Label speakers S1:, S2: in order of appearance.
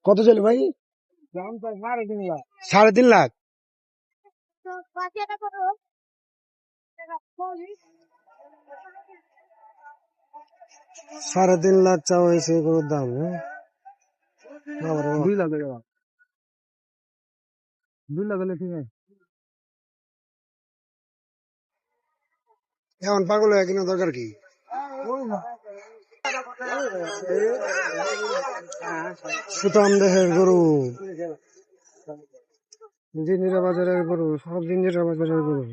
S1: কত চলে ভাই? 3.5 লাখ। 3.5 লাখ চাওয়া হয়েছে গরুর দাম। 2 লাখ। 2 লাখ হলে ঠিক আছে। এখন পাগল হয়ে কিনা দরকার কি? সুতাম দেহের গরু, জিঞ্জিরা বাজারের গরু, সব জিঞ্জিরা বাজারের গরু।